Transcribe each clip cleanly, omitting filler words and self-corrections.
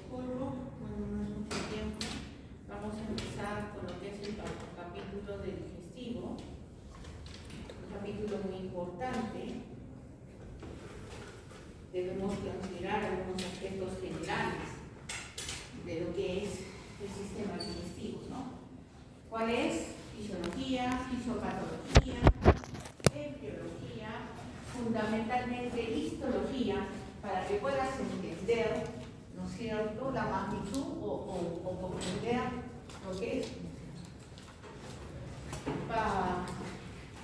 disculpo, bueno, no es mucho tiempo. Vamos a empezar con lo que es el capítulo del digestivo, un capítulo muy importante. Debemos considerar algunos aspectos generales de lo que es el sistema digestivo, ¿no? ¿Cuál es? Fisiología, fisiopatología, embriología, fundamentalmente histología, para que puedas entender, ¿no es cierto?, la magnitud o comprender lo que es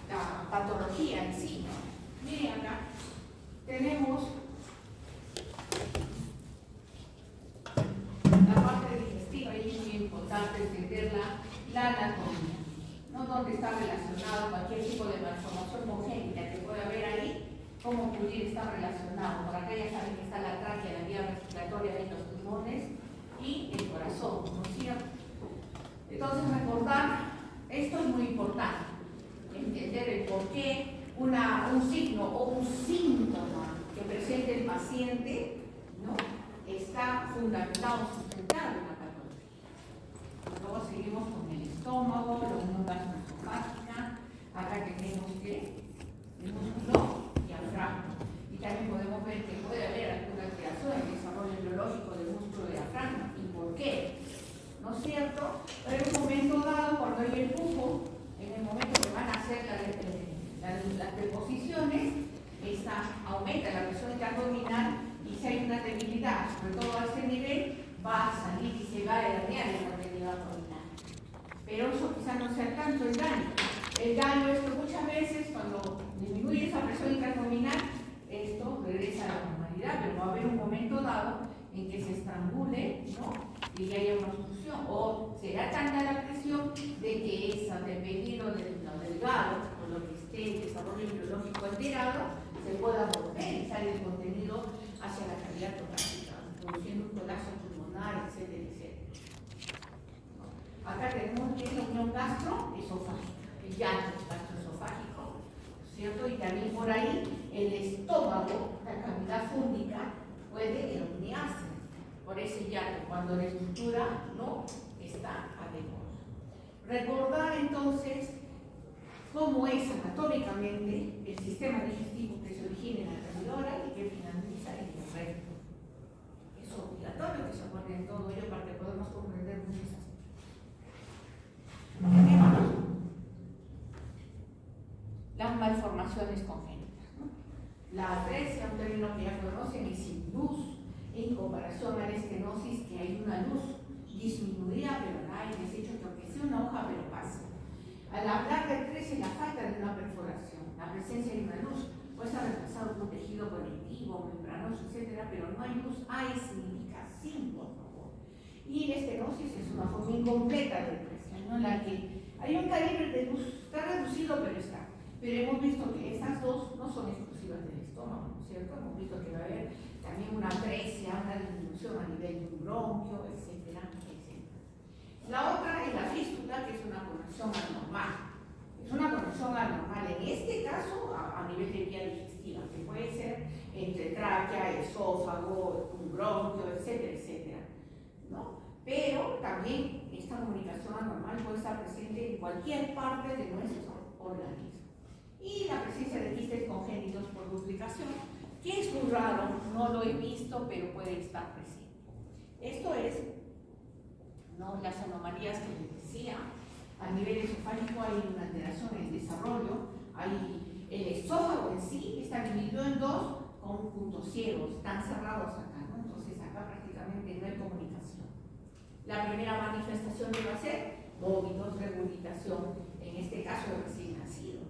la patología en sí, ¿no? Miren acá, tenemos la parte digestiva, y es muy importante entender la anatomía, ¿no? Donde está relacionado cualquier tipo de malformación congénita que pueda haber ahí, cómo pudiera estar relacionado. Por acá ya saben que está la tráquea, la vía respiratoria y los pulmones y el corazón, ¿no es cierto? Entonces recordar, esto es muy importante, entender el por qué un signo o un síntoma que presente el paciente, ¿no?, está fundamentado, sustentado en la patología. Luego seguimos con el estómago, la unión gastroesofágica. Acá tenemos que el músculo diafragma. Y también podemos ver que puede haber alguna alteración en el desarrollo biológico del músculo diafragma. ¿Y por qué? ¿No es cierto? Pero en un momento dado, cuando hay el pufo, en el momento que van a hacer las deposiciones, aumenta la presión interabdominal, y si hay una debilidad, sobre todo a ese nivel, va a salir y se va a herniar el contenido abdominal. Pero eso quizás no sea tanto el daño. El daño es que muchas veces cuando disminuye esa presión interabdominal, esto regresa a la normalidad, pero va a haber un momento dado en que se estrangule, ¿no?, y que haya una obstrucción, o será tanta la presión de que dependiendo de lo delgado o lo que esté el desarrollo biológico alterado, se pueda volver y sale el contenido hacia la cavidad torácica, produciendo un colapso pulmonar, etcétera, etcétera. Acá tenemos que es la unión gastroesofágica, el llanto gastroesofágico, ¿cierto? Y también por ahí el estómago, la cavidad fúngica, puede herniarse por ese llanto cuando la estructura no está adecuada. Recordar entonces cómo es anatómicamente el sistema digestivo que se origina en la cavidad oral y que finaliza en el recto. Es obligatorio que se acuerden todo ello para que podamos comprender muchos aspectos. Tenemos las malformaciones congénitas, ¿no? La atresia, un término que ya conocen, es sin luz, en comparación a la estenosis, que hay una luz disminuida, pero no hay desecho, que aunque sea una hoja, pero pasa. Al hablar de atresia, la falta de una perforación, la presencia de una luz, puede estar reemplazado por un tejido conectivo, membranoso, etcétera, pero no hay luz. Hay significa sin, por favor. Y la estenosis es una forma incompleta de atresia, ¿no?, en la que hay un calibre de luz, está reducido, pero está. Pero hemos visto que estas dos no son exclusivas del estómago, ¿no es cierto? Hemos visto que va a haber también una atresia, una disminución a nivel de un bronquio, etcétera, etcétera. La otra es la fístula, que es una conexión anormal. Es una conexión anormal, en este caso a nivel de vía digestiva, que puede ser entre tráquea, esófago, un bronquio, etcétera, etcétera, ¿no? Pero también esta comunicación anormal puede estar presente en cualquier parte de nuestro organismo. Y la presencia de quistes congénitos por duplicación, que es muy raro, no lo he visto, pero puede estar presente. Esto es, ¿no?, las anomalías que les decía. A nivel esofágico hay una alteración en el desarrollo, el esófago en sí está dividido en dos con puntos ciegos, están cerrados acá, ¿no? Entonces acá prácticamente no hay comunicación. La primera manifestación que va a ser vómitos, regurgitación, en este caso de recién nacido.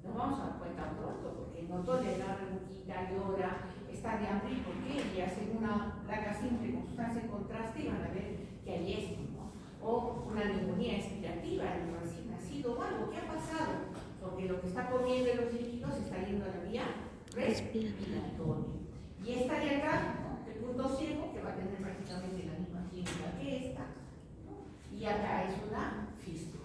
Nos vamos a dar cuenta pronto, porque no tolera, regurgita, llora, está de hambre. ¿Por qué? Y hacen una placa simple con sustancia en contraste y van a ver que hay esto, ¿no? O una neumonía expirativa en el recién nacido o algo. ¿Qué ha pasado? Porque lo que está comiendo los líquidos está yendo a la vía respiratoria. Y esta de acá, ¿no?, el punto ciego, que va a tener prácticamente la misma química que esta, ¿no? Y acá es una fístula.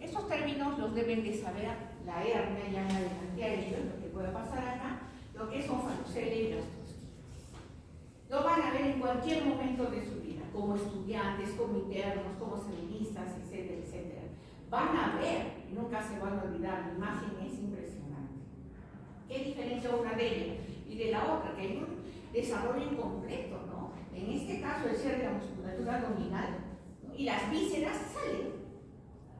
Estos términos los deben de saber. La hernia, ya me adelanté a ello, lo que puede pasar acá, lo que es ófalos cualquier momento de su vida, como estudiantes, como internos, como serenistas, etcétera, etcétera. Van a ver, y nunca se van a olvidar, la imagen es impresionante. ¿Qué diferencia una de ellas y de la otra? Que hay un desarrollo incompleto, ¿no? En este caso, el cierre de la musculatura abdominal, ¿no? Y las vísceras salen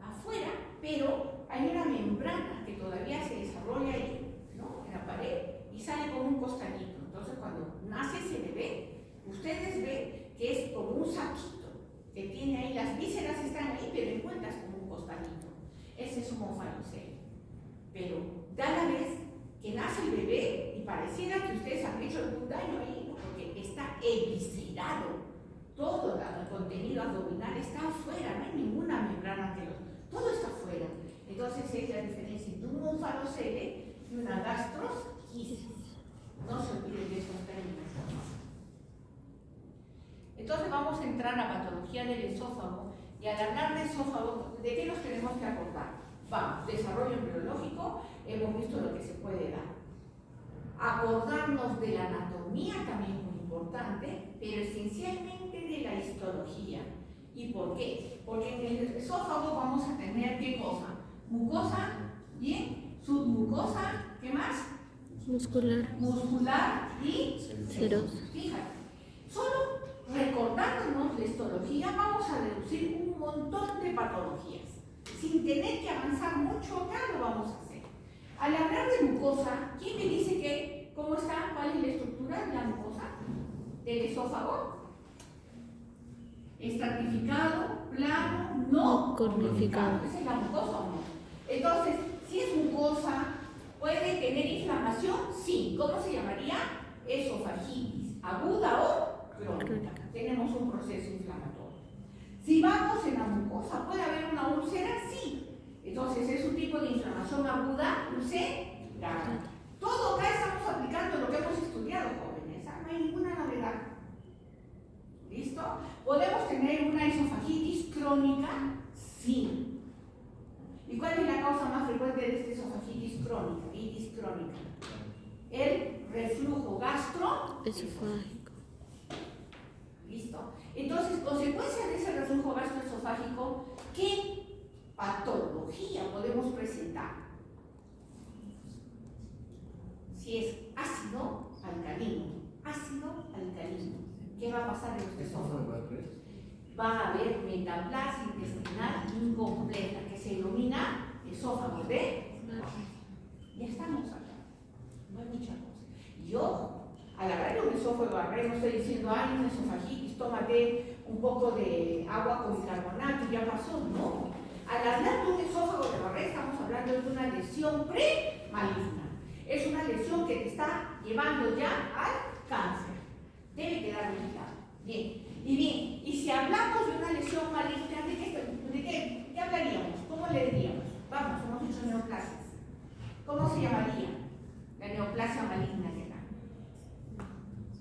afuera, pero hay una membrana que todavía se desarrolla ahí, ¿no? En la pared, y sale como un costadito. Entonces, cuando nace ese bebé, ustedes ven que es como un saquito que tiene ahí, las vísceras están ahí, pero encuentras como un costadito. Ese es un homofalocele. Pero da la vez que nace el bebé y pareciera que ustedes han hecho algún daño ahí, ¿no? Porque está eviscerado. Todo el contenido abdominal está afuera, no hay ninguna membrana que todo está afuera. Entonces es la diferencia entre un homofalocele y una gastrosquisis. No se olviden de esos términos. Entonces vamos a entrar a patología del esófago, y al hablar de esófago, ¿de qué nos tenemos que acordar? Vamos, desarrollo embriológico, hemos visto lo que se puede dar. Acordarnos de la anatomía también es muy importante, pero esencialmente de la histología. ¿Y por qué? Porque en el esófago vamos a tener ¿qué cosa? Mucosa, ¿bien? Submucosa, ¿qué más? Muscular y serosa. Fíjate, solo recordándonos la histología vamos a deducir un montón de patologías. Sin tener que avanzar mucho, ya lo vamos a hacer. Al hablar de mucosa, ¿quién me dice que cómo está? ¿Cuál es la estructura de la mucosa? ¿Del esófago? Estratificado, plano, no cornificado. ¿Esa es la mucosa o no? Entonces, si es mucosa, ¿puede tener inflamación? Sí. ¿Cómo se llamaría? Esofagitis, aguda o crónica. Tenemos un proceso inflamatorio. Si vamos en la mucosa, ¿puede haber una úlcera? Sí. Entonces, es un tipo de inflamación aguda, úlcera. Todo acá estamos aplicando lo que hemos estudiado, jóvenes. No hay ninguna novedad. ¿Listo? ¿Podemos tener una esofagitis crónica? Sí. ¿Y cuál es la causa más frecuente de esta esofagitis crónica? Itis crónica. El reflujo gastroesofágico. ¿Listo? Entonces, consecuencia de ese reflujo gastroesofágico, ¿qué patología podemos presentar? Si es ácido alcalino, ¿qué va a pasar en nuestro esófago? Va a haber metaplasia intestinal incompleta, que se denomina esófago de barro. Ya estamos acá, no hay mucha cosa. Y ojo, al hablar de un esófago de barro, no estoy diciendo, ay, una esofagitis, tómate un poco de agua con bicarbonato y ya pasó. No. Al hablar de un esófago de barro, estamos hablando de una lesión pre-maligna. Es una lesión que te está llevando ya al cáncer. Debe quedar vigilado. Bien. Y bien, y si hablamos de una lesión maligna, ¿de qué hablaríamos? ¿Cómo le diríamos? Vamos, hemos dicho neoplasias. ¿Cómo se llamaría la neoplasia maligna que da?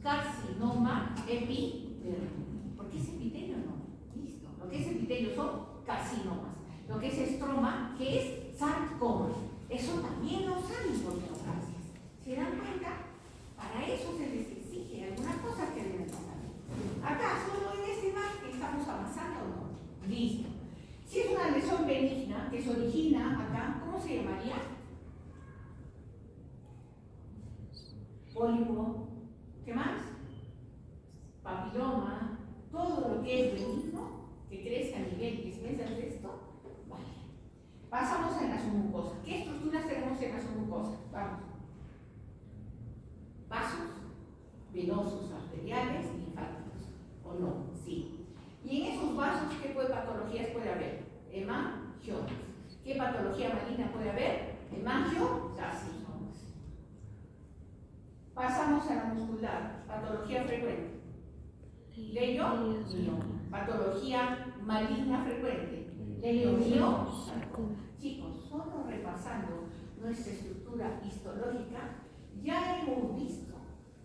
Carcinoma epidérmico. ¿Por qué es epitelio? No. Listo. Lo que es epitelio son carcinomas. Lo que es estroma, que es sarcoma. Eso también lo saben por neoplasias. ¿Se dan cuenta? Para eso se les exige algunas cosas que deben saber. Acá, solo en este margen estamos avanzando o no. Listo. Si es una lesión benigna que se origina acá, ¿cómo se llamaría? Pólipo. ¿Qué más? Papiloma. Todo lo que es benigno, que crece a nivel que se de esto. Vale. Pasamos a la submucosa. ¿Qué estructuras tenemos en la submucosa? Vamos. Vasos venosos, arteriales, linfáticos. ¿O no? Sí. Y en esos vasos, ¿qué patologías puede haber? Hemangiomas. ¿Qué patología maligna puede haber? Hemangiocarcinomas. Pasamos a la muscular. Patología frecuente. Leiomioma. Patología maligna frecuente. Leiomioma. Chicos, solo repasando nuestra estructura histológica, ya hemos visto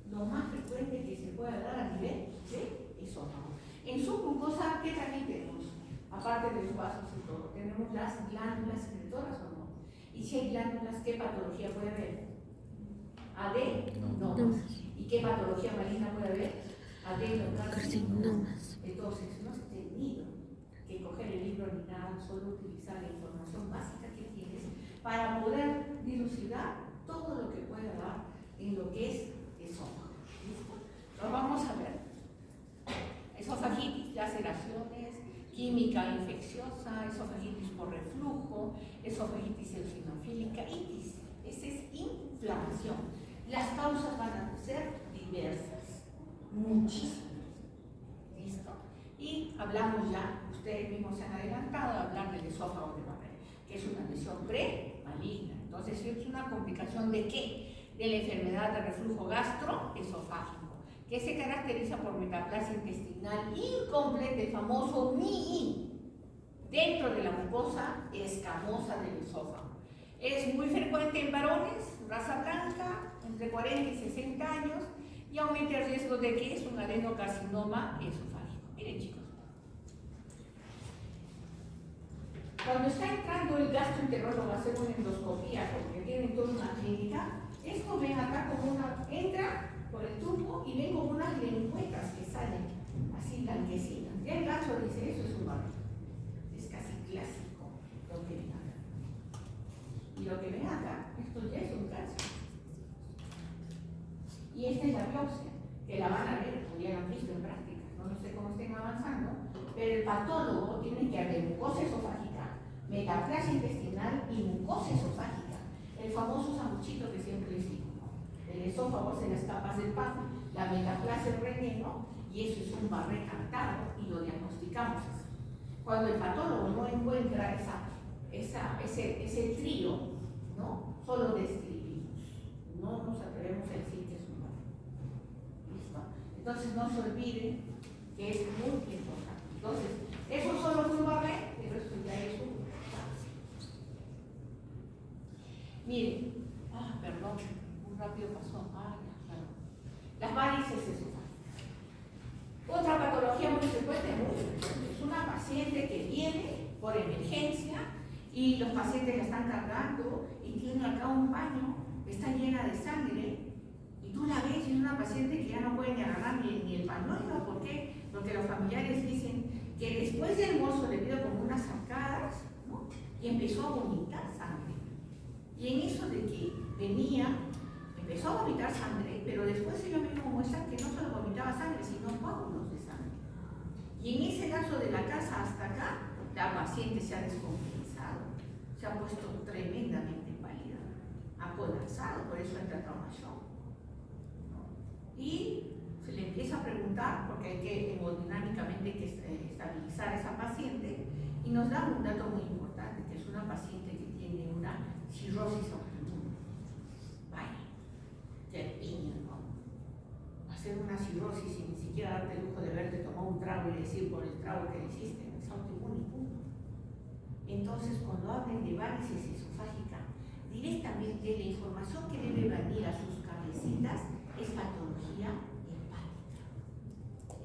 lo más frecuente que se puede dar a nivel de esófago. En submucosa, ¿qué también tenemos? Aparte de los vasos y todo, tenemos las glándulas secretoras o no. Y si hay glándulas, ¿qué patología puede haber? ¿AD? No. ¿Y qué patología maligna puede haber? adenocarcinomas. Entonces, no has tenido que coger el libro ni nada, solo utilizar la información básica que tienes para poder dilucidar todo lo que pueda dar en lo que es esófago. ¿Listo? Lo vamos a ver. Esofagitis, laceraciones, química infecciosa, esofagitis por reflujo, esofagitis eosinofílica, itis. Esa es inflamación. Las causas van a ser diversas, muchísimas. ¿Listo? Y hablamos ya, ustedes mismos se han adelantado a hablar del esófago de Barré, que es una lesión pre-maligna. Entonces, es una complicación ¿de qué? De la enfermedad de reflujo gastroesofágico, que se caracteriza por metaplasia intestinal incompleta, el famoso MII, dentro de la mucosa escamosa del esófago. Es muy frecuente en varones, raza blanca, entre 40 y 60 años, y aumenta el riesgo de que es un adenocarcinoma esofágico. Miren, chicos. Cuando está entrando el gastroenterólogo a hacer una endoscopía, porque tienen toda una clínica, esto ven acá como una, entra por el tubo y ven como unas lengüetas que salen así blanquecinas. Ya el gasto dice, eso es un barro. Es casi clásico lo que ven acá. Y lo que ven acá, esto ya es un cáncer. Y esta es la biopsia, que la van a ver, o ya la han visto en práctica, no sé cómo estén avanzando, pero el patólogo tiene que haber mucosa esofágica, metaplasia intestinal y mucosa esofágica. El famoso sanguchito que siempre les digo, ¿no? El esófago es en las capas del pan, la metaplasia el relleno, y eso es un Barré cantado y lo diagnosticamos así. Cuando el patólogo no encuentra ese trío, ¿no? Solo describimos, no nos atrevemos a decir que es un Barré. ¿Listo? Entonces no se olviden que es muy importante. Entonces, eso solo fue un Barré, pero esto ya es un cáncer. Miren, perdón, muy rápido pasó. Perdón. Las varices esofágicas. Otra patología muy frecuente, es una paciente que viene por emergencia y los pacientes la están cargando y tiene acá un paño, está llena de sangre y tú la ves y es una paciente que ya no puede ni agarrar ni el pañuelo. ¿Por qué? Porque los familiares dicen que después del mozo le dio como unas arcadas, ¿no? Y empezó a vomitar sangre. Y en eso de que venía, empezó a vomitar sangre, pero después ellos mismos muestran que no solo vomitaba sangre, sino coágulos de sangre. Y en ese caso de la casa hasta acá, la paciente se ha descompensado, se ha puesto tremendamente pálida, ha colapsado, por eso entra traumación. Y se le empieza a preguntar, porque hay que hemodinámicamente estabilizar a esa paciente, y nos da un dato muy importante, que es una paciente que tiene una cirrosis autoinmune. Vaya, qué piña, ¿no? Hacer una cirrosis sin ni siquiera darte el lujo de verte tomar un trago y decir por el trago que le hiciste, es autoinmune y punto. Entonces, cuando hablen de varices esofágica, directamente la información que debe venir a sus cabecitas es patología hepática,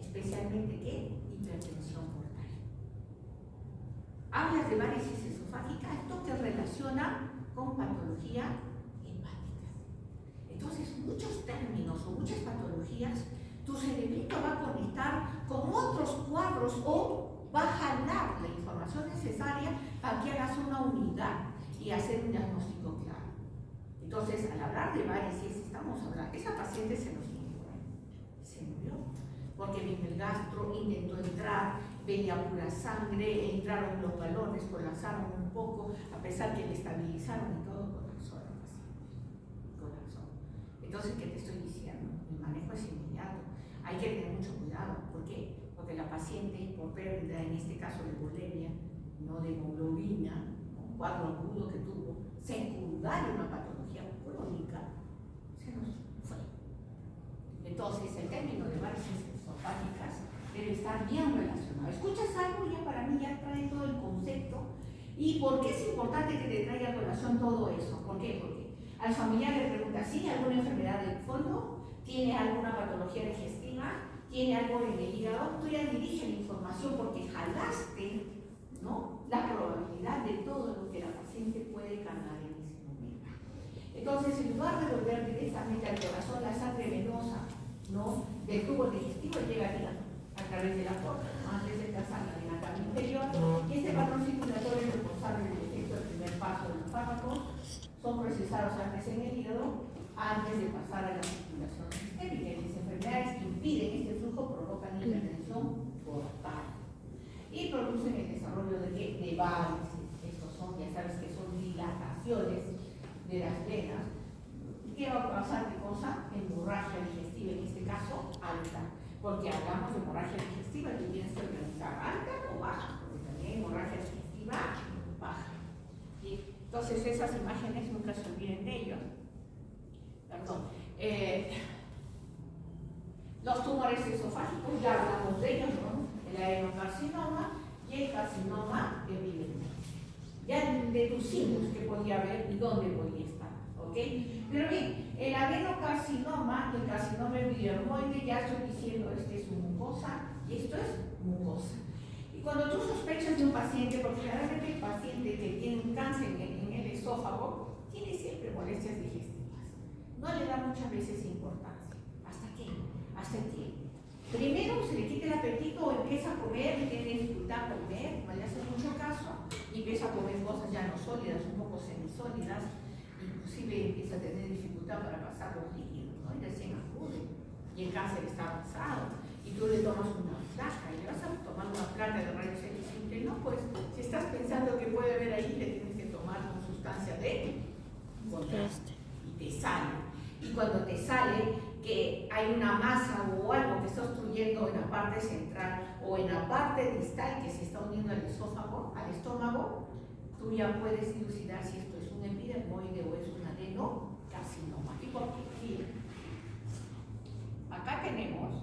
especialmente ¿qué? Hipertensión portal. Hablas de varices esofágica, esto te relaciona con patología hepática. Entonces, muchos términos o muchas patologías, tu cerebrito va a conectar con otros cuadros o va a jalar la información necesaria para que hagas una unidad y hacer un diagnóstico claro. Entonces, al hablar de varices, estamos hablando, esa paciente se nos murió, se murió, porque vino el gastro, intentó entrar, venía pura sangre, entraron los balones, colapsaron un poco, a pesar que le estabilizaron y todo, colapsó la paciente, colapsó. Entonces, ¿qué te estoy diciendo? El manejo es inmediato, hay que tener mucho cuidado. ¿Por qué? Porque la paciente, por pérdida, en este caso de bulimia, no de hemoglobina, un cuadro agudo que tuvo, secundario a una patología crónica, se nos fue. Entonces, el término de varices esofágicas debe estar bien relacionado. ¿Escuchas algo? Ya para mí ya trae todo el concepto. ¿Y por qué es importante que te traiga a colación todo eso? ¿Por qué? Porque al familiar le pregunta, ¿sí? ¿Alguna enfermedad del fondo? ¿Tiene alguna patología digestiva? ¿Tiene algo en el hígado? Tú ya diriges la información porque jalaste, ¿no?, la probabilidad de todo lo que la paciente puede cargar en ese momento. Entonces, en lugar de volver directamente al corazón, la sangre venosa, ¿no?, del tubo digestivo llega importantes en el hígado antes de pasar a la circulación sistémica. Y las enfermedades que impiden este flujo provocan hipertensión portal y producen el desarrollo de varices. Estos son, ya sabes que son dilataciones de las venas. ¿Qué va a pasar? ¿Qué cosa? Hemorragia digestiva, en este caso alta, porque hablamos de hemorragia digestiva, que tienes que organizar alta o baja, porque también hemorragia digestiva baja. ¿Sí? Entonces esas imágenes nunca se olviden de ellos. Perdón. Los tumores esofágicos, ya hablamos de ellos, ¿no? El adenocarcinoma y el carcinoma epidérmico. Ya deducimos qué podía haber y dónde podía estar, ¿ok? Pero bien, el adenocarcinoma y el carcinoma epidermoide, ya estoy diciendo, este es mucosa y esto es mucosa. Y cuando tú sospechas de un paciente, porque generalmente el paciente que tiene un cáncer en el esófago, tiene siempre molestias digestivas. No le da muchas veces importancia. ¿Hasta qué? Hasta que primero se le quita el apetito o empieza a comer y tiene dificultad a comer, no le hace mucho caso, y empieza a comer cosas ya no sólidas, un poco semisólidas, inclusive empieza a tener dificultad para pasar los líquidos, ¿no? Y recién acude, y el cáncer está avanzado, y tú le tomas una placa, y le vas a tomar una placa de rayos X simple, no, pues si estás pensando que puede haber ahí, le tienes que tomar con sustancia de contraste, y te sale. Y cuando te sale que hay una masa o algo que está obstruyendo en la parte central o en la parte distal que se está uniendo al esófago, al estómago, tú ya puedes dilucidar si esto es un epidermoide o es un adenocarcinoma. ¿Y por qué? Mira, acá tenemos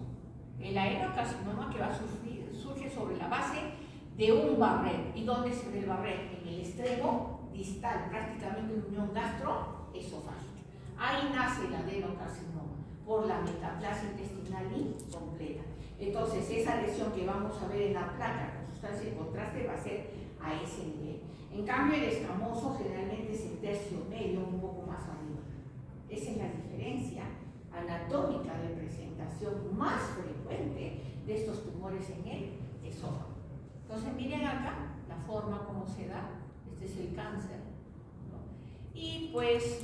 el adenocarcinoma que va a surge sobre la base de un barret. ¿Y dónde se ve el barret? En el extremo distal, prácticamente en unión gastroesofágica. Ahí nace el adenocarcinoma, por la metaplasia intestinal incompleta. Entonces, esa lesión que vamos a ver en la placa con sustancia de contraste va a ser a ese nivel. En cambio, el escamoso generalmente es el tercio medio, un poco más arriba. Esa es la diferencia anatómica de presentación más frecuente de estos tumores en el esófago. Entonces, miren acá la forma como se da. Este es el cáncer, ¿no? Y pues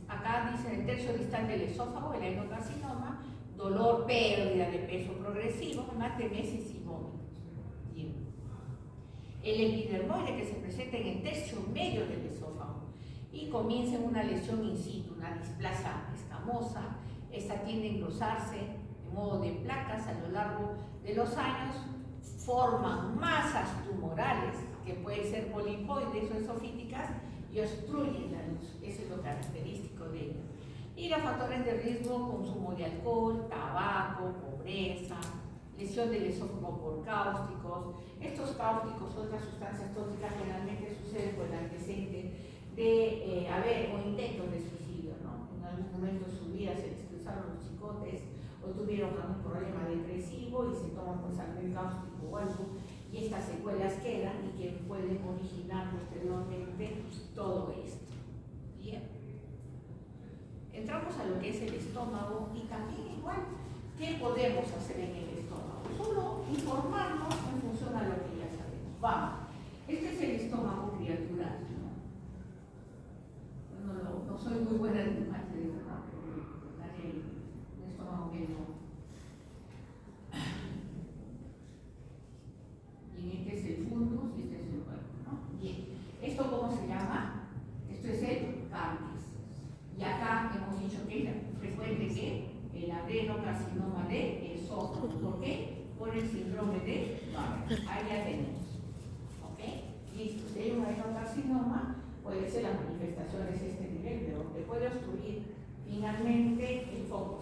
acá dice el tercio distal del esófago, el adenocarcinoma, dolor, pérdida de peso progresivo, más de meses y vómitos. Bien. El epidermoide que se presenta en el tercio medio del esófago y comienza en una lesión in situ, una displasia escamosa. Esta tiende a engrosarse de modo de placas a lo largo de los años, forman masas tumorales que pueden ser polipoides o esofíticas y obstruyen la luz. Eso es lo característico de ello. Y los factores de riesgo: consumo de alcohol, tabaco, pobreza, lesión del esófago por cáusticos. Estos cáusticos, otras sustancias tóxicas, generalmente suceden con el antecedente de o intentos de suicidio, ¿no? En algún momento de su vida se les cruzaron los chicotes o tuvieron algún problema depresivo y se toman pues algún cáustico o algo, y estas secuelas quedan y que pueden originar posteriormente todo esto. Bien. Entramos a lo que es el estómago y también igual, ¿qué podemos hacer en el estómago? Solo informarnos en función a lo que ya sabemos. Vamos, este es el estómago criatural, ¿no? No soy muy buena en imagen, ¿no? Un estómago medio. Y este es el fundus y este es el cuerpo, ¿no? Bien, ¿esto cómo se llama? Esto es el carnes. Y acá hemos dicho que es frecuente que el adenocarcinoma de esófago. ¿Por qué? Por el síndrome de Barrett. Ahí ya tenemos. ¿Ok? Listo. Si hay un adenocarcinoma, puede ser las manifestaciones de este nivel, pero te puede obstruir finalmente el foco.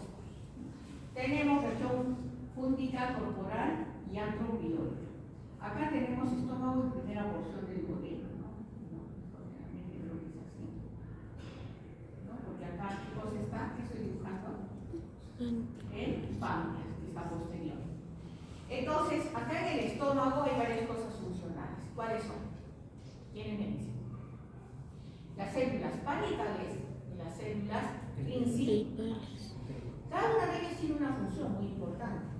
Tenemos región fúndica corporal y antrobiótica. Acá tenemos estómago en primera porción del duodeno, ¿no? Generalmente creo que es así. ¿No? Porque acá, ¿qué cosa está? ¿Qué estoy dibujando? El páncreas, que está posterior. Entonces, acá en el estómago hay varias cosas funcionales. ¿Cuáles son? ¿Quiénes me dicen? Las células parietales y las células principales. Cada una de ellas tiene una función muy importante.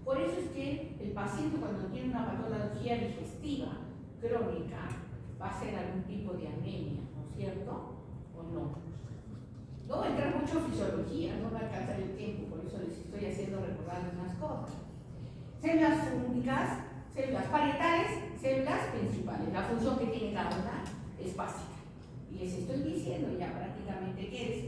Por eso es que el paciente, cuando tiene una patología digestiva crónica, va a ser algún tipo de anemia, ¿no es cierto? ¿O no? No voy a entrar mucho en fisiología, no me alcanza el tiempo, por eso les estoy haciendo recordar unas cosas. Células únicas, células parietales, células principales. La función que tiene cada una es básica. Y les estoy diciendo ya prácticamente qué es.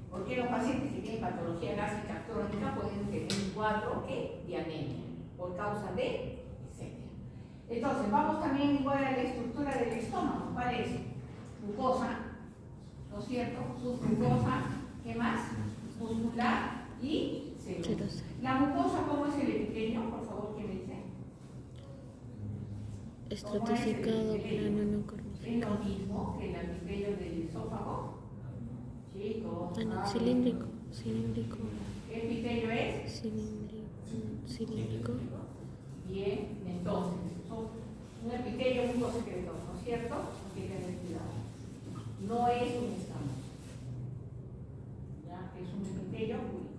Porque los pacientes que tienen patología gástrica crónica pueden tener un cuadro de anemia por causa de, etc. Entonces, vamos también igual a la estructura del estómago. ¿Cuál es? Mucosa, ¿no es cierto? Submucosa, ¿qué más? Muscular y celular. La mucosa, ¿cómo es el epitelio? Por favor, ¿quién me dice? Estratificado, plano, no cornificado. Es lo mismo que el epitelio del esófago. Chicos. Cilíndrico. Cilíndrico. ¿Qué epitelio es? Cilíndrico. Bien, entonces, son un epitelio mucosecretor, ¿no es cierto? Hay que tener cuidado. No es un escamoso. ¿Ya? Es un epitelio único.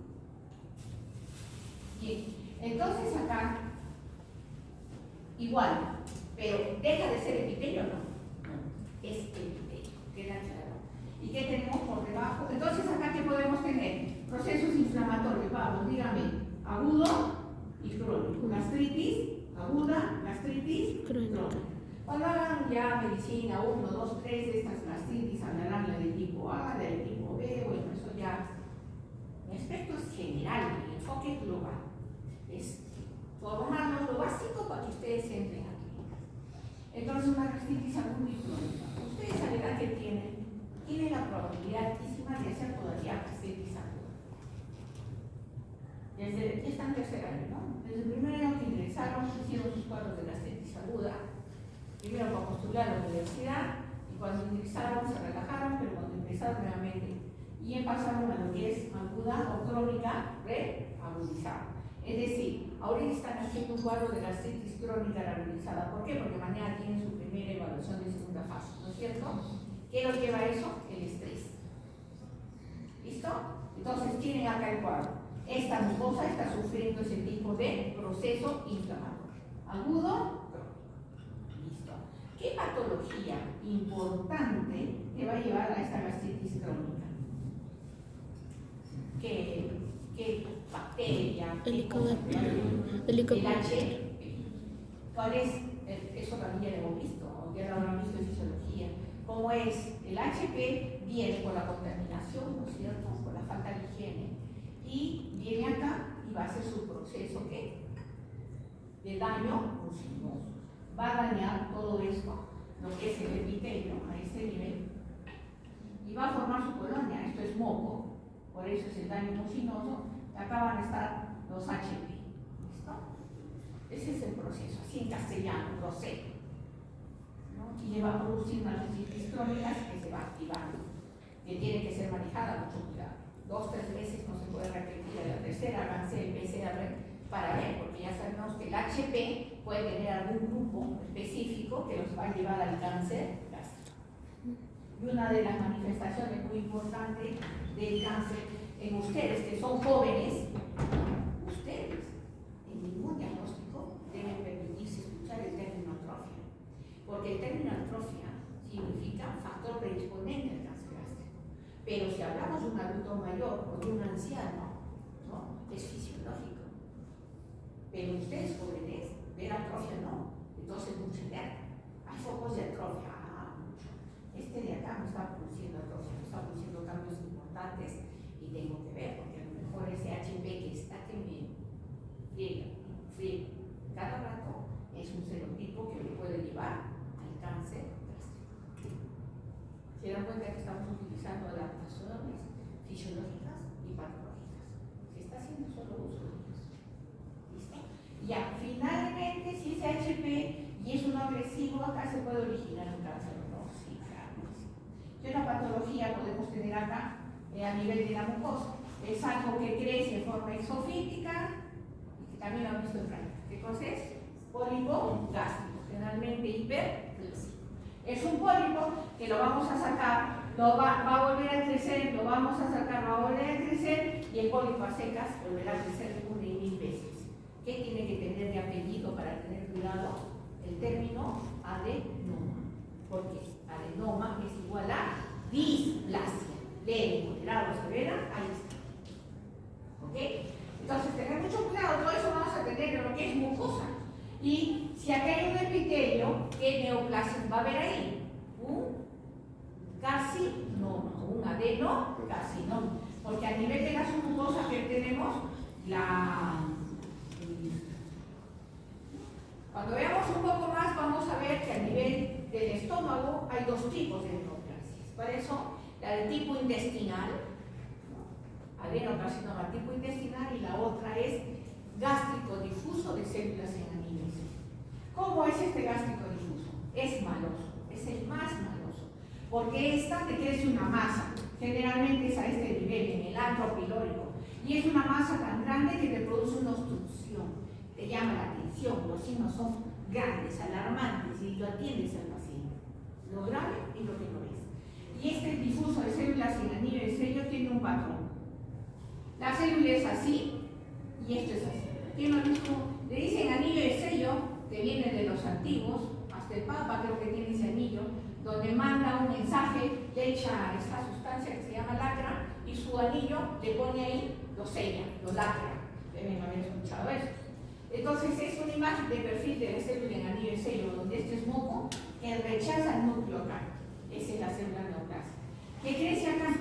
Bien, entonces acá, igual, pero deja de ser epitelio, no. Es epitelio, queda claro. ¿Y qué tenemos por debajo? Entonces acá, ¿qué podemos tener? Procesos inflamatorios, vamos, dígame, agudo y crónico. Gastritis, aguda, gastritis, crónica. Cuando hagan ya medicina 1, 2, 3 de estas gastritis, hablarán la del tipo A, la del tipo B, bueno, eso ya. Mi aspecto es general, el enfoque global. Es formarnos lo básico para que ustedes entren aquí. Entonces, una gastritis aguda y crónica. Ustedes a la edad que tienen la probabilidad altísima de hacer todavía gastritis aguda. Ya están en tercer año, ¿no? Desde el primer año que ingresaron, hicieron sus cuadros de gastritis aguda. Primero para postular a la universidad, y cuando ingresaron se relajaron, pero cuando empezaron nuevamente, y pasaron a lo que es aguda o crónica reagudizada. Es decir, ahorita están haciendo un cuadro de gastritis crónica reagudizada. ¿Por qué? Porque mañana tienen su primera evaluación de segunda fase, ¿no es cierto? ¿Qué nos lleva a eso? El estrés. ¿Listo? Entonces tienen acá el cuadro. Esta mucosa está sufriendo ese tipo de proceso inflamatorio. Agudo, crónico. ¿Listo? ¿Qué patología importante te va a llevar a esta gastritis crónica? ¿Qué bacteria? El HP. ¿Cuál es? Eso también ya lo hemos visto, o ya lo habrán visto en fisiología. ¿Cómo es? El HP viene por la contaminación, ¿no es cierto? Por la falta de higiene. Y viene acá y va a hacer su proceso, ¿qué? De daño mucinoso. Va a dañar todo esto, lo que es el epitelio, a este nivel. Y va a formar su colonia. Esto es moco. Por eso es el daño mucinoso. Acá van a estar los HP. ¿Listo? Ese es el proceso, así en castellano, proceso. ¿No? Y le va a producir unas gastritis crónicas que se va activando, que tiene que ser manejada mucho cuidado. 2, 3 veces no se puede repetir, a la tercera avance el PCR para ver, porque ya sabemos que el HP puede tener algún grupo específico que los va a llevar al cáncer gástrico. Y una de las manifestaciones muy importantes del cáncer en ustedes, que son jóvenes, ustedes en ningún diagnóstico deben permitirse escuchar el término atrofia, porque el término atrofia significa factor predisponente al cáncer gástrico. Pero si hablamos de un adulto mayor o de un anciano, ¿no? Es fisiológico. Pero ustedes jóvenes, ver atrofia no, entonces mucha alerta. Hay focos de atrofia, mucho. Este de acá no está produciendo atrofia, no está produciendo cambios importantes y tengo que ver, porque a lo mejor ese HP que está que me friega cada rato es un serotipo que le puede llevar al cáncer gástrico. Se dan cuenta que estamos utilizando adaptaciones fisiológicas y patológicas. Se está haciendo solo uso de eso. ¿Listo? Ya, finalmente, si ese HP y es un agresivo, acá se puede originar un cáncer. No, sí, claro. ¿Qué otra patología podemos tener acá a nivel de la mucosa? Es algo que crece en forma exofítica y que también lo han visto en práctica. ¿Qué cosa es? Pólipo gástrico, generalmente hiperplásico. Es un pólipo que lo vamos a sacar, va a volver a crecer, lo vamos a sacar, va a volver a crecer y el pólipo a secas volverá a crecer 1 y 1000 veces. ¿Qué tiene que tener de apellido para tener cuidado? El término adenoma. ¿Por qué? Adenoma es igual a displasia. leve, moderado, severa, ahí está. ¿Ok? Entonces, tener mucho cuidado, todo eso vamos a tener en lo que es mucosa. Y si acá hay un epitelio, ¿qué neoplasias va a haber ahí? Un carcinoma, un adenocarcinoma. Porque a nivel de la submucosa que tenemos, cuando veamos un poco más, vamos a ver que a nivel del estómago hay dos tipos de neoplasias. Por eso, la de tipo intestinal, adenocarcinoma tipo intestinal, y la otra es gástrico difuso de células en anillo. ¿Cómo es este gástrico difuso? Es maloso, es el más maloso, porque esta te crece una masa, generalmente es a este nivel, en el antro pilórico, y es una masa tan grande que te produce una obstrucción, te llama la atención, los signos son grandes, alarmantes, y lo atiendes al paciente, lo grave y lo que no es. Y este difuso de células en anillo de sello tiene un patrón. La célula es así, y esto es así. Tiene lo mismo, le dicen anillo de sello, que viene de los antiguos, hasta el Papa creo que tiene ese anillo, donde manda un mensaje, le echa esta sustancia que se llama lacra, y su anillo le pone ahí, lo sella, lo lacra. Deben haber escuchado eso. Entonces es una imagen de perfil de la célula en anillo de sello, donde este es moco, que rechaza el núcleo acá. Esa es la célula neoplásica. ¿Qué crece acá?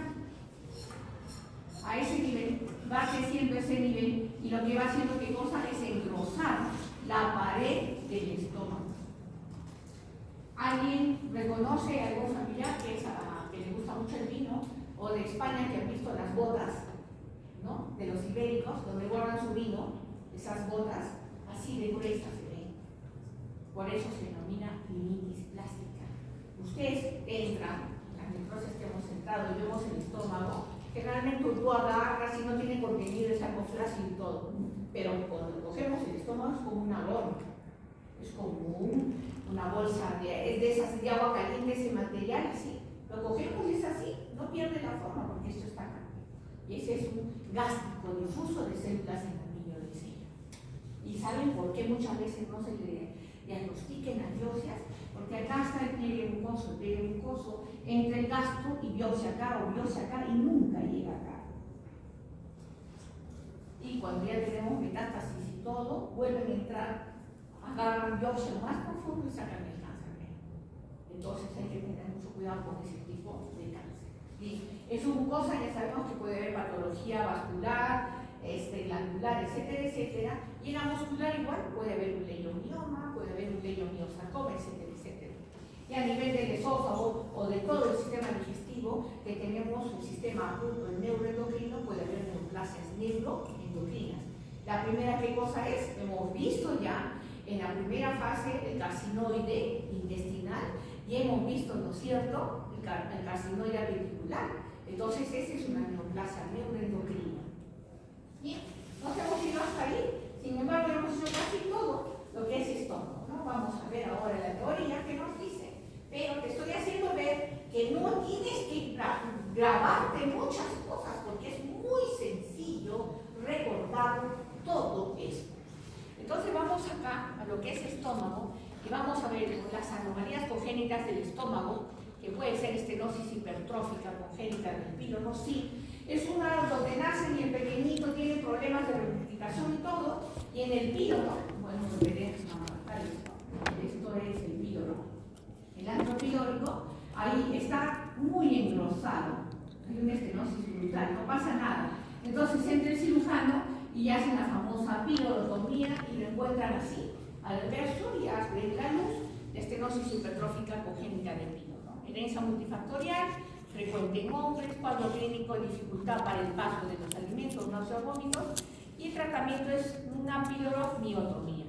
A ese nivel, va creciendo ese nivel, y lo que va haciendo, ¿qué cosa? Es engrosar la pared del estómago. ¿Alguien reconoce a algún familiar que le gusta mucho el vino, o de España, que han visto las botas, ¿no?, de los ibéricos, donde guardan su vino? Esas botas así de gruesas se ven. Por eso se denomina linitis plástica. Ustedes entran, las necrosis que hemos entrado, y vemos el estómago, generalmente tú agarras y no tiene contenido esa postura sin todo, pero cuando cogemos el estómago es como una bolsa, es como una bolsa de esas de agua caliente, ese material así, lo cogemos y es así, no pierde la forma porque esto está acá. Y ese es un gástrico difuso de células en anillo de sello. ¿Y saben por qué muchas veces no se le diagnostiquen las biopsias? Porque acá está el pliegue mucoso entre el gastro y biopsia acá o biopsia acá, y nunca llega acá. Y cuando ya tenemos metástasis y todo, vuelven a entrar, agarran biopsia más profundo y sacan el cáncer. Entonces hay que tener mucho cuidado con ese tipo de cáncer. Y en su mucosa ya sabemos que puede haber patología vascular, glandular, etcétera, etcétera. Y en la muscular igual puede haber un leiomioma, puede haber un leiomiosarcoma, etcétera, etcétera. Y a nivel del esófago o de todo el sistema digestivo, que tenemos el sistema agudo, el neuroendocrino, puede haber neoplasias neuroendocrinas. La primera, ¿qué cosa es? Hemos visto ya en la primera fase el carcinoide intestinal, y hemos visto, ¿no es cierto?, el carcinoide apeticular. Entonces, esa es una neoplasia neuroendocrina. Bien, nos hemos ido hasta ahí, sin embargo, hemos hecho casi todo lo que es estómago, ¿no? Vamos a ver ahora la teoría que nos dice, pero te estoy haciendo ver que no tienes que grabarte muchas cosas, porque es muy sencillo recordar todo esto. Entonces vamos acá a lo que es estómago, y vamos a ver las anomalías congénitas del estómago, que puede ser estenosis hipertrófica congénita del píloro, sí. Es una donde nacen y el pequeñito tiene problemas de replicación y todo, y en el píloro, bueno, veremos esto es el píloro, el antro pilórico, ahí está muy engrosado, hay una estenosis brutal, no pasa nada. Entonces entra el cirujano y hacen la famosa pilorotomía y lo encuentran así, al verso, y ven la luz, la estenosis hipertrófica congénita del píloro. Herencia multifactorial, frecuente en hombres, cuadro clínico, dificultad para el paso de los alimentos, náuseas, vómitos, y el tratamiento es una piloromiotomía.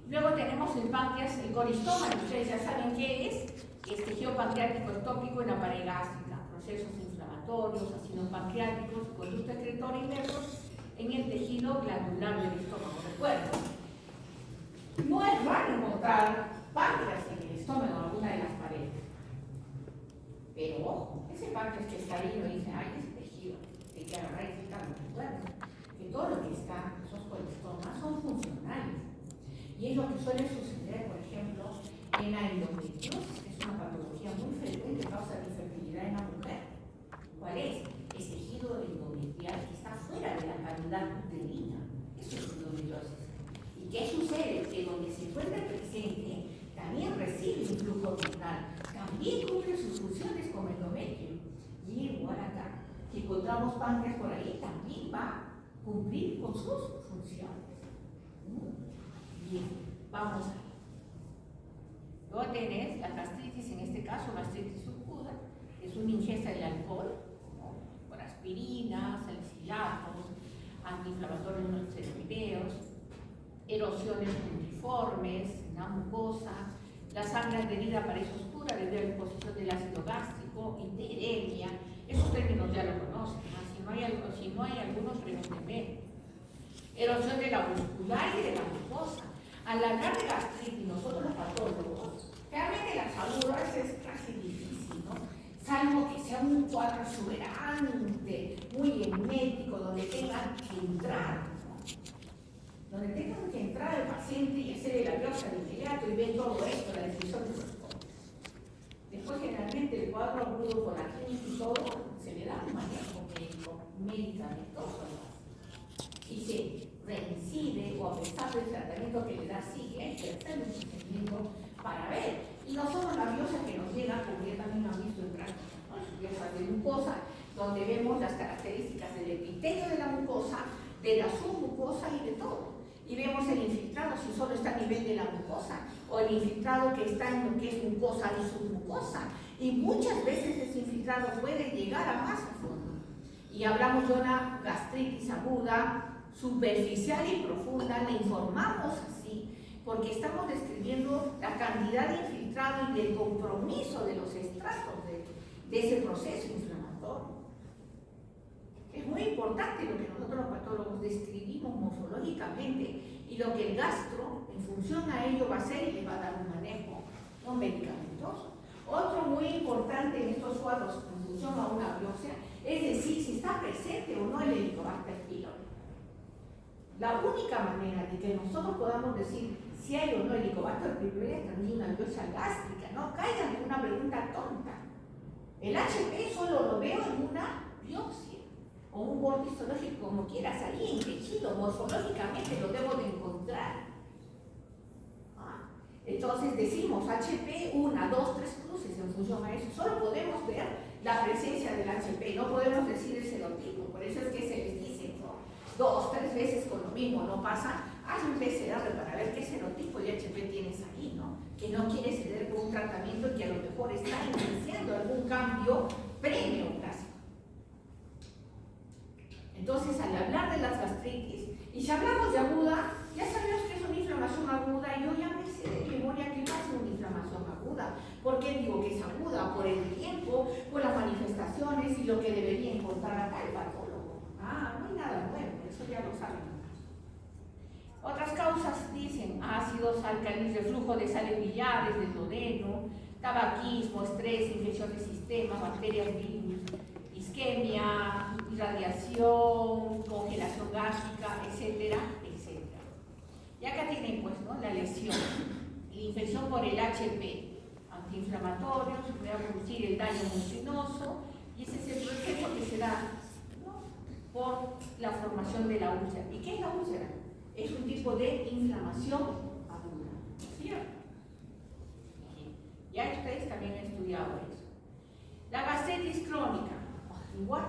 Luego tenemos el páncreas, el coristoma, ustedes ya saben qué es tejido pancreático ectópico en la pared gástrica, procesos inflamatorios, ácidos pancreáticos, conducto excretora inversos en el tejido glandular del estómago. Recuerden, no es raro encontrar páncreas en el estómago, en alguna de las paredes. Pero ojo, ese páncreas que está ahí no dice, ay, ese tejido, hay que agarrar y quitarlo. Recuerden que todo lo que está en esos colistomas son funcionales. Y es lo que suele suceder, por ejemplo, en la endometriosis, que es una patología muy frecuente, causa de infertilidad en la mujer. ¿Cuál es? cavidad uterina. Eso es endometriosis. ¿Y qué sucede? Que donde se encuentra presente también recibe un flujo renal, también cumple sus funciones como endometrio. Y igual acá, que encontramos páncreas por ahí, también va a cumplir con sus funciones. Bien, vamos a ver. Luego tenés la gastritis, en este caso gastritis aguda, es una ingesta del alcohol, ¿no? Por aspirinas, salicilatos, antiinflamatorios no esteroideos, erosiones multiformes en la mucosa, la sangre adherida aparece oscura debido a la exposición del ácido gástrico, hiperemia. Esos términos ya lo conocen, ¿no? Si no hay algunos, pregúntenme. Erosión de la muscular y de la mucosa. Al hablar de gastritis, nosotros los patólogos, realmente las agudas es casi difícil, ¿no? Salvo que sea un cuadro exuberante, muy emético, donde tengan que entrar, ¿no? Donde tengan que entrar el paciente y hacer la biopsia de inmediato y ver todo esto, la descripción de los costos. Después, generalmente, el cuadro agudo con la clínica y todo, se le da un manejo médico, medicamentoso, ¿no? Y se reincide o a pesar del tratamiento que le da, sigue, hay que hacer un seguimiento para ver. Y no solo la biopsia que nos llega, como ya también han visto en práctica, ¿no? Las biopsias de mucosa, donde vemos las características del epitelio de la mucosa, de la submucosa y de todo. Y vemos el infiltrado, si solo está a nivel de la mucosa, o el infiltrado que está en lo que es mucosa y submucosa. Y muchas veces ese infiltrado puede llegar a más a fondo. Y hablamos de una gastritis aguda, superficial y profunda, le informamos así, porque estamos describiendo la cantidad de infiltrado y del compromiso de los estratos de ese proceso inflamatorio. Es muy importante lo que nosotros los patólogos describimos morfológicamente y lo que el gastro, en función a ello, va a hacer y le va a dar un manejo no medicamentoso. Otro muy importante en estos cuadros, en función a una biopsia, es decir si está presente o no el Helicobacter pylori. La única manera de que nosotros podamos decir si hay o no Helicobacter pylori es también una biopsia gástrica, no caigan en una pregunta tonta. El HP solo lo veo en una biopsia o un borde histológico, como quieras, ahí en tejido, morfológicamente lo debo de encontrar. Entonces decimos HP, 1, 2, 3 cruces en función a eso. Solo podemos ver la presencia del HP, no podemos decir el serotipo. Por eso es que se les dice, ¿no? 2, 3 veces con lo mismo, no pasa. Haz un PCR para ver qué serotipo de HP tienes ahí, ¿no? Que no quiere ceder por un tratamiento que a lo mejor está iniciando algún cambio preneoplásico. Entonces, al hablar de las gastritis, y si hablamos de aguda, ya sabemos que es una inflamación aguda, y yo ya me sé de memoria que pasa una inflamación aguda. ¿Por qué digo que es aguda? Por el tiempo, por las manifestaciones y lo que debería encontrar acá el patólogo. No hay nada nuevo, eso ya lo saben. Otras causas dicen ácidos, álcalis, reflujo de sales biliares, del duodeno, tabaquismo, estrés, infección de sistema, bacterias, virus, isquemia, irradiación, congelación gástrica, etcétera, etcétera. Y acá tienen pues, ¿no? La lesión, la infección por el HP, antiinflamatorios, va a producir el daño mucinoso, y ese es el proceso que se da, ¿no? Por la formación de la úlcera. ¿Y qué es la úlcera? Es un tipo de inflamación aguda, ¿cierto? Ya ustedes también han estudiado eso. La gastritis crónica, igual,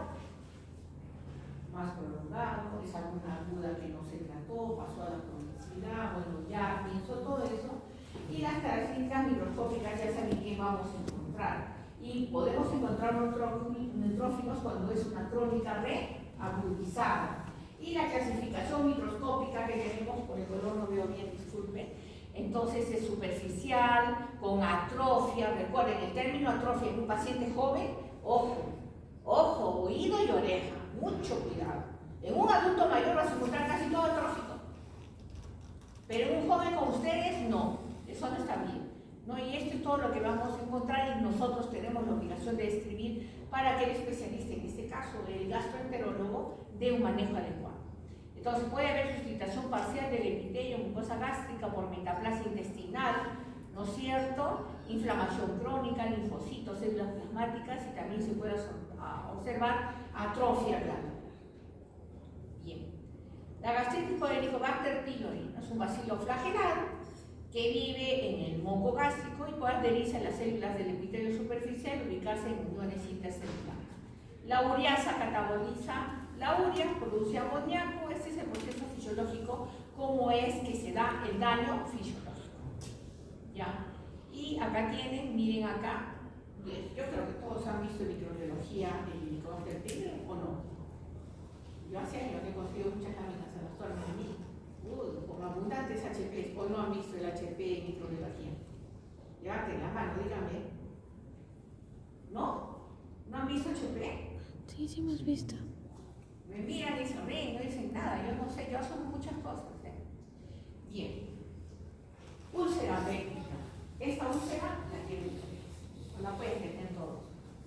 más prolongado, es alguna aguda que no se trató, pasó a la cronicidad, bueno, ya pienso todo eso. Y las características microscópicas ya saben qué vamos a encontrar. Y podemos encontrar neutrófilos cuando es una crónica reagudizada. Y la clasificación microscópica que tenemos, por el color no veo bien, disculpen, entonces es superficial, con atrofia. Recuerden, el término atrofia en un paciente joven, ojo, oído y oreja, mucho cuidado. En un adulto mayor vas a encontrar casi todo atrófico, pero en un joven como ustedes, no, eso no está bien. ¿No? Y esto es todo lo que vamos a encontrar y nosotros tenemos la obligación de escribir para que el especialista, en este caso el gastroenterólogo, dé un manejo adecuado. Entonces puede haber sustitución parcial del epitelio, mucosa gástrica por metaplasia intestinal, ¿no es cierto? Inflamación crónica, linfocitos, células plasmáticas y también se puede observar atrofia glandular. Bien, La gastritis por Helicobacter pylori es un bacilo flagelado que vive en el moco gástrico y puede adherirse a las células del epitelio superficial y ubicarse en uniones intercelulares. La ureasa cataboliza la urea, produce amoníaco. Este es el proceso fisiológico, cómo es que se da el daño fisiológico. ¿Ya? Y acá tienen, miren acá, yo creo que todos han visto microbiología del Helicobacter pylori, ¿o no? Yo hace años he conseguido muchas láminas a las torres de mí. Con abundantes HPs, o no han visto el HP en microbiología. Levanten la mano, díganme. ¿No? ¿No han visto HP? Sí, sí hemos visto. Me miran y sonríen, no dicen nada. Yo no sé, yo asumo muchas cosas. Bien. Úlcera péptica. Esta úlcera la tienen ustedes. La pueden tener todos.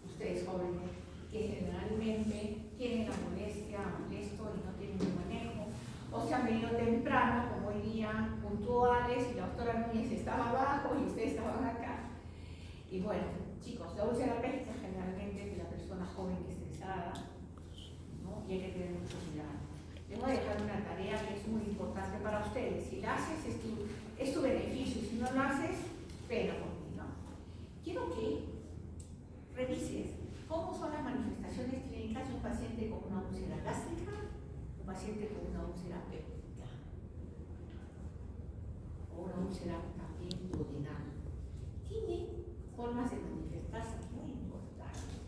Ustedes jóvenes que generalmente tienen la molestia, molesto y no tienen un manejo. O se han venido temprano, como hoy día, puntuales, y la doctora Núñez estaba abajo y ustedes estaban acá. Y bueno, chicos, la úlcera péptica generalmente es de la persona joven estresada, ¿no? Y hay que tener mucho cuidado. Les voy a dejar una tarea que es muy importante para ustedes. Si la haces, es tu beneficio. Si no lo haces, pena por ti, ¿no? Quiero que revises cómo son las manifestaciones clínicas de un paciente con una úlcera gástrica, un paciente con una úlcera péptica o una úlcera también duodenal. Tiene formas de manifestarse muy importantes.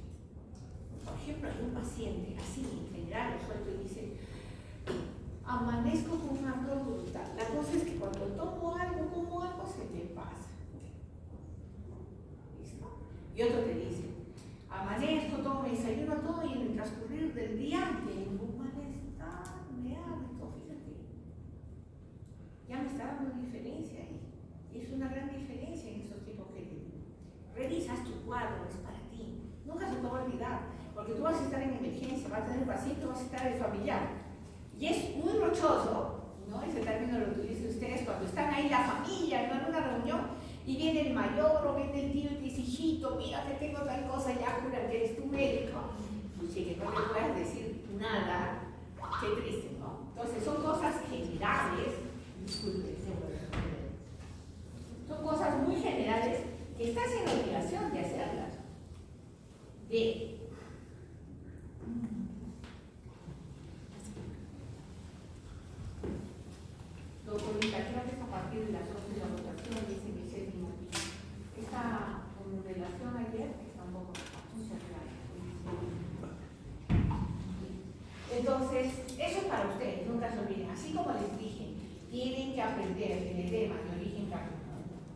Por ejemplo, hay un paciente así, en general, lo suelto y dice: amanezco con un ardor brutal. La cosa es que cuando tomo algo, como algo, se me pasa. ¿Listo? Y otro te dice: amanezco, tomo mi desayuno, todo, y en el transcurrir del día tengo un malestar, me harto, fíjate. Ya me está dando diferencia ahí. Y es una gran diferencia en esos tipos que te digo. Revisas tu cuadro, es para ti. Nunca se te va a olvidar, porque tú vas a estar en emergencia, vas a tener un paciente, vas a estar el familiar. Y es muy rochoso, ¿no? Ese término lo utilizan ustedes cuando están ahí la familia, ¿no? En una reunión, y viene el mayor o viene el tío y te dice: hijito, mira que tengo tal cosa, ya cura, que eres tu médico. Pues que no le puedas decir nada, qué triste, ¿no? Entonces son cosas generales, disculpen, son cosas muy generales que estás en la obligación de hacerlas. Lo comunicación es a partir de las 11 de la votación, dice mi séptimo piso. Esta relación ayer está un poco muchas gracias. Entonces, eso es para ustedes, nunca se olviden. Así como les dije, tienen que aprender el edema de origen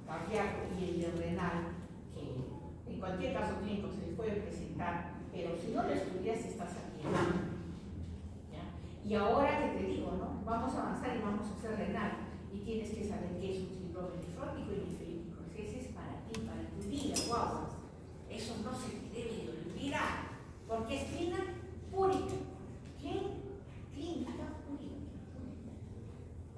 cardíaco y el renal, que en cualquier caso clínico se les puede presentar, pero si no lo estudias estás aquí. Y ahora que te digo, ¿no? Vamos a avanzar y vamos a hacer renal, y tienes que saber qué es un síndrome nefrótico y nefrítico. Ese es para ti, para tu vida, guaguas. Eso no se te debe de olvidar, porque es clínica púrica. ¿Qué? Clínica púrica.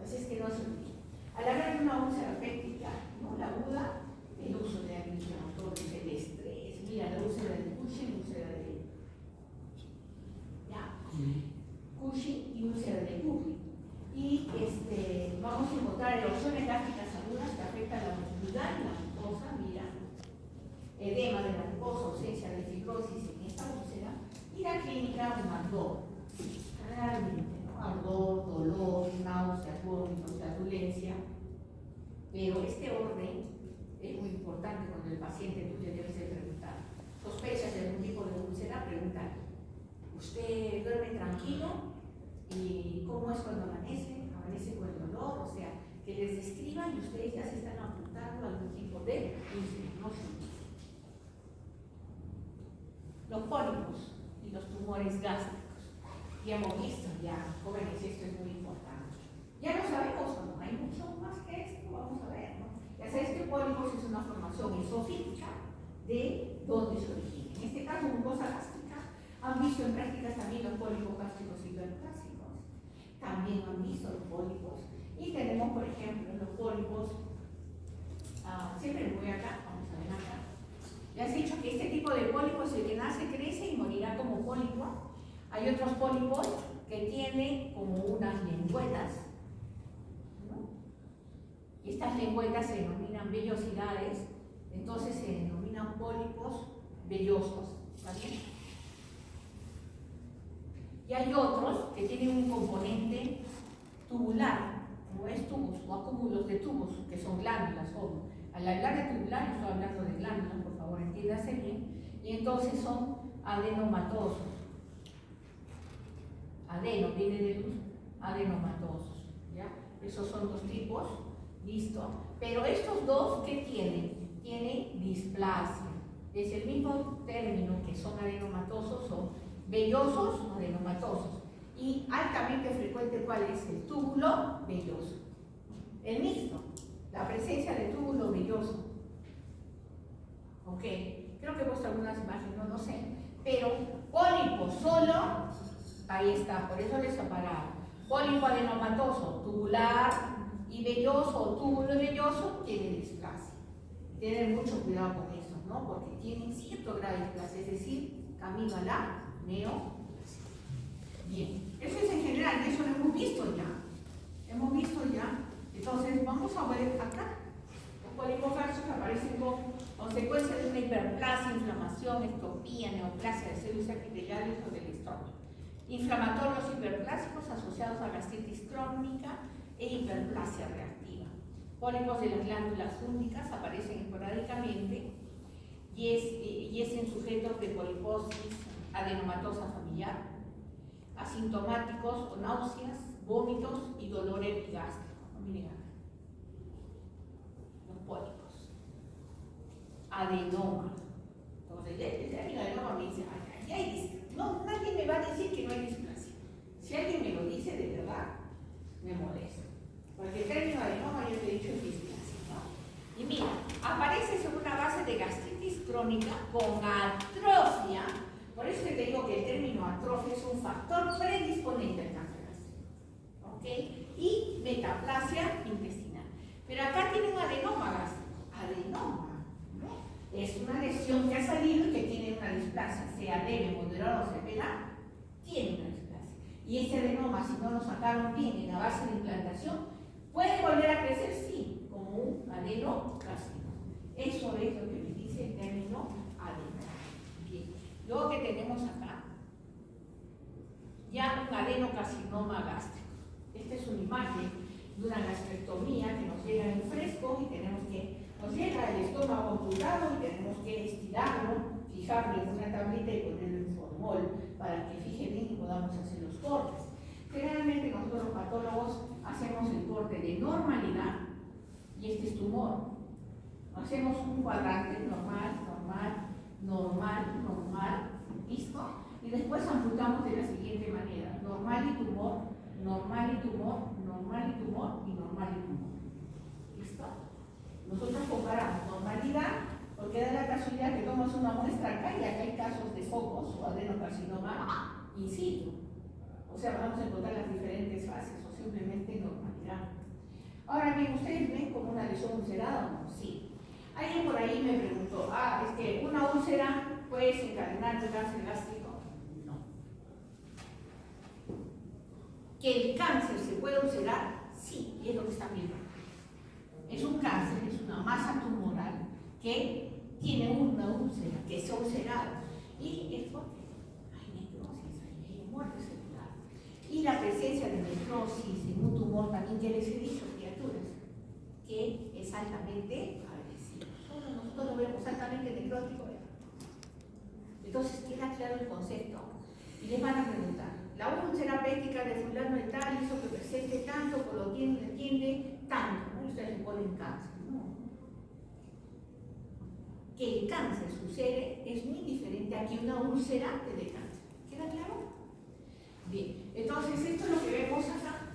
Así es que no se olvide. Al hablar de una úlcera péptica, ¿no? La aguda, el uso de antiinflamatorios, el estrés, mira, la úlcera de Cushing, úlcera de Cushing y úlcera de Cushing. Y vamos a encontrar erupciones gástricas agudas que afectan la motilidad y la mucosa, mira, edema de la mucosa, ausencia de fibrosis en esta úlcera, y la clínica un ardor, realmente, ¿no? Ardor, dolor, náuseas, vómitos, flatulencia. Pero este orden es muy importante cuando el paciente tú le debes de preguntar. ¿Sospechas de algún tipo de úlcera? Preguntar. ¿Usted duerme tranquilo? ¿Y cómo es cuando amanece? ¿Amanece con el dolor? O sea, que les describan y ustedes ya se están apuntando a algún tipo de úlcera. No se olviden. Los pólipos y los tumores gástricos. Ya hemos visto, ya, jóvenes, esto es muy importante. Ya lo sabemos o no, hay mucho más que esto, vamos a ver, ¿no? Ya sabes que pólipos es una formación esofítica de dónde se origina. En este caso, mucosa gástrica. Han visto en prácticas también los pólipos gástricos hiperplásicos. También han visto los pólipos. Y tenemos, por ejemplo, los pólipos. Siempre me voy acá, vamos a ver acá. Ya has dicho que este tipo de pólipos, el que nace, crece y morirá como pólipo. Hay otros pólipos que tienen como unas lengüetas en cuenta se denominan vellosidades, entonces se denominan pólipos vellosos, ¿está bien? Y hay otros que tienen un componente tubular, como es tubos o acúmulos de tubos, que son glándulas. Al hablar de tubular, yo estoy hablando de glándulas, por favor, entiéndase bien. Y entonces son adenomatosos. Adeno viene de luz, adenomatosos, ¿ya? Esos son dos tipos, listo. Pero estos dos, ¿qué tienen? Tienen displasia. Es el mismo término que son adenomatosos o vellosos o adenomatosos. Y altamente frecuente, ¿cuál es? El túbulo velloso. El mixto, la presencia de túbulo velloso. Ok, creo que he puesto algunas imágenes, no lo sé. Pero pólipo solo, ahí está, por eso les separado. Pólipo adenomatoso, tubular y velloso o túbulo velloso tiene displasia. Tienen mucho cuidado con eso, ¿no? Porque tienen cierto grado de displasia, es decir, camino a la neoplasia. Bien, eso es en general, y eso lo hemos visto ya. Hemos visto ya. Entonces, vamos a ver acá. Los pólipos falsos aparecen con consecuencia de una hiperplasia, inflamación, ectopía, neoplasia de células epiteliales o del estrógeno. Inflamatorios hiperplásicos asociados a gastritis crónica e hiperplasia reactiva. Pólipos de las glándulas únicas aparecen esporádicamente y es en sujetos de poliposis adenomatosa familiar, asintomáticos o náuseas, vómitos y dolor epigástrico. Miren acá. Los pólipos. Adenoma. Entonces, el adenoma me dice, ay, hay displasia. No, nadie me va a decir que no hay displasia. Si alguien me lo dice de verdad, me molesta. Porque el término adenoma, yo te he dicho, es displasia, ¿no? Y mira, aparece sobre una base de gastritis crónica con atrofia. Por eso que te digo que el término atrofia es un factor predisponente al cáncer gástrico. ¿Ok? Y metaplasia intestinal. Pero acá tiene un adenoma gástrico. Adenoma, ¿no? Es una lesión que ha salido y que tiene una displasia, sea leve, moderada o severa, tiene una displasia. Y ese adenoma, si no lo sacaron bien en la base de implantación, puede volver a crecer, sí, como un adenocarcinoma. Eso es lo que me dice el término adenoma. Bien. Luego que tenemos acá, ya un adenocarcinoma gástrico. Esta es una imagen de una gastrectomía que nos llega en fresco y nos llega el estómago amputado y tenemos que estirarlo, fijarlo en una tablita y ponerlo en formol para que fije bien y podamos hacer los cortes. Generalmente nosotros los patólogos hacemos el corte de normalidad y este es tumor. Hacemos un cuadrante normal, ¿listo? Y después amputamos de la siguiente manera: normal y tumor, normal y tumor, normal y tumor y normal y tumor. ¿Listo? Nosotros comparamos normalidad, porque da la casualidad que tomas una muestra acá y acá hay casos de focos o adenocarcinoma in situ. O sea, vamos a encontrar las diferentes fases o simplemente normalidad. Ahora bien, ¿ustedes ven como una lesión ulcerada o no? Sí. Alguien por ahí me preguntó, es que una úlcera puede desencadenar un cáncer gástrico. No. ¿Que el cáncer se puede ulcerar? Sí, y es lo que están viendo. Es un cáncer, es una masa tumoral que tiene una úlcera, que es ulcerada. Y es porque hay necrosis, hay muerte celular. Y la presencia de necrosis en un tumor también, ya les he dicho, criaturas, que es altamente agresivo. Nosotros lo vemos altamente necrótico. Entonces queda claro el concepto. Y les van a preguntar, la úlcera péptica de fulano de tal hizo que presente tanto, por lo que entiende tanto. Ustedes le ponen cáncer. No. Que el cáncer sucede es muy diferente a que una úlcera te dé cáncer. ¿Queda claro? Bien, entonces esto es lo que vemos acá.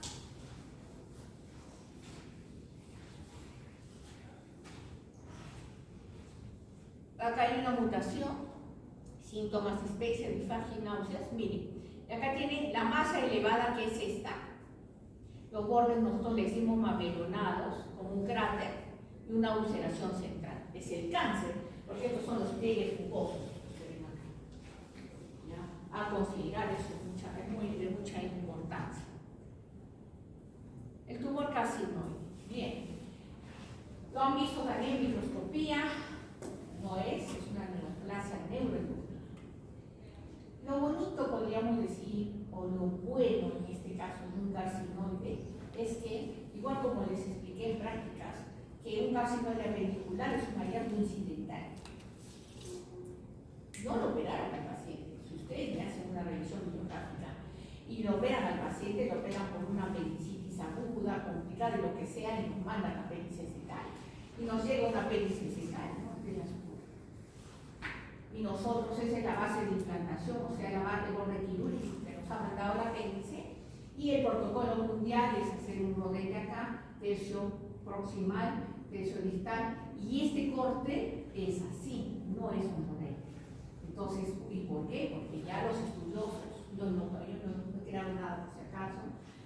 Acá hay una mutación, síntomas, dispepsia, disfagia y náuseas. Miren, acá tiene la masa elevada, que es esta. Los bordes nosotros le decimos mamelonados, como un cráter, y una ulceración central. Es el cáncer, porque estos son los pliegues mucosos que ven acá. ¿Ya? A considerar eso es de mucha importancia. El tumor carcinoide. Bien. Lo han visto también en microscopía, no es una neoplasia neuroendocrina. Lo bonito, podríamos decir, o lo bueno en este caso de un carcinoide, es que, igual como les expliqué en prácticas, que un carcinoide apendicular es un hallazgo incidental. No lo operaron al paciente. Si ustedes me hacen una revisión bibliográfica y lo operan al paciente, lo operan por una apendicitis aguda, complicada, lo que sea, y nos mandan apéndice fetal. Y nos llega un apéndice fetal, ¿no? De las puras. Y nosotros, esa es la base de implantación, o sea, la base de borde quirúrgico que nos ha mandado el apéndice. Y el protocolo mundial es hacer un rodete acá, tercio proximal, tercio distal, y este corte es así, no es un rodete. Entonces, ¿y por qué? Porque ya los estudiosos, yo no he creado nada por si acaso,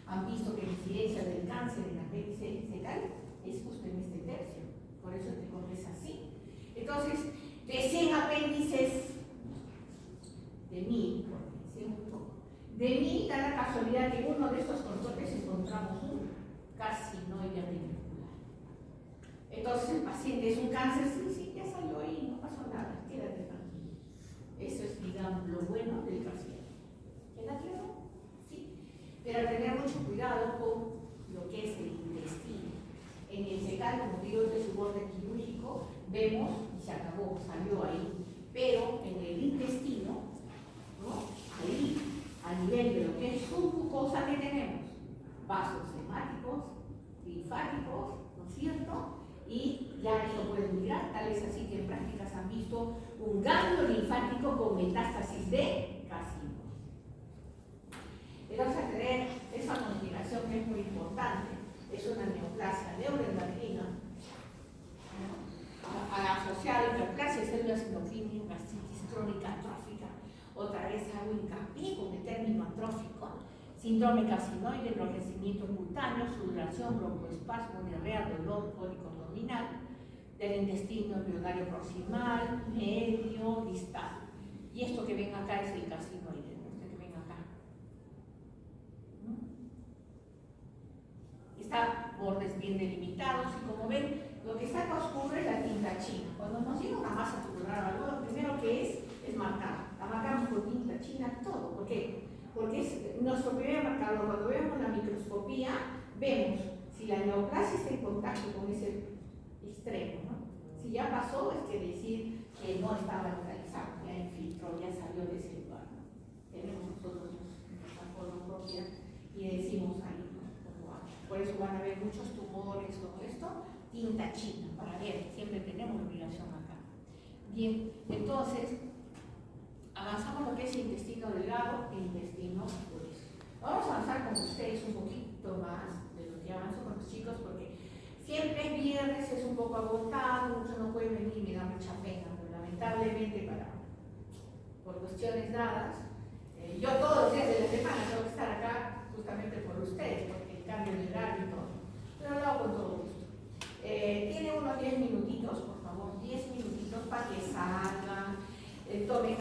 han visto que la incidencia del cáncer en apéndice fetal es justo en este tercio, por eso el corte es así. Entonces, de 100 apéndices, de 1000, de 1000 da la casualidad que uno de estos cortes encontramos un carcinoide apendicular. Entonces el paciente es un cáncer, sí, ya salió ahí, no pasó nada, quédate tranquilo. Eso es, digamos, lo bueno del carcinoma. ¿Queda claro? Sí. Pero tener mucho cuidado con lo que es el intestino. En el fecal, como digo, de su borde quirúrgico, vemos y se acabó, salió ahí. Pero en el intestino, ¿no? Ahí, a nivel de lo que es submucosa, que tenemos vasos hemáticos, linfáticos, ¿no es cierto? Y ya eso puede migrar, tal es así que en prácticas han visto un ganglio linfático con metástasis de carcinoma. Vamos a tener esa consideración que es muy importante, es una neoplasia neuroendocrina, asociada a hiperplasia, células endocrinio, gastritis crónica atrófica. Otra vez hago hincapié con el término atrófico, síndrome carcinoide, enrojecimiento cutáneo, sudoración, broncoespasmo, diarrea, dolor cólico abdominal, del intestino embrionario proximal, medio, distal. Y esto que ven acá es el carcinoide, este que ven acá. Está bordes bien delimitados y como ven, lo que está acá oscuro es la tinta china. Cuando nos llega una masa tubular o algo, lo primero que es marcar. La marcamos con tinta china todo. ¿Por qué? Porque es nuestro primer marcador. Cuando vemos la microscopía, vemos si la neoplasia está en contacto con ese extremo, ¿no? Si ya pasó, es que decir que no estaba localizado, ya infiltró, ya salió de ese lugar, ¿no? Tenemos nosotros nuestra forma propia y decimos ahí, ¿no? Por eso van a ver muchos tumores, todo esto, tinta china, para ver, siempre tenemos obligación acá. Bien, entonces, avanzamos lo que es el intestino delgado e intestino grueso. Vamos a avanzar con ustedes un poquito más de lo que avanzo con los chicos, porque siempre es viernes, es un poco agotado, muchos no pueden venir y me da mucha pena, pero lamentablemente por cuestiones dadas, yo todos los días de la semana tengo que estar acá justamente por ustedes, porque el cambio de horario y todo, pero lo hago con todo gusto. Tiene unos 10 minutitos, por favor, 10 minutitos para que salgan, tomen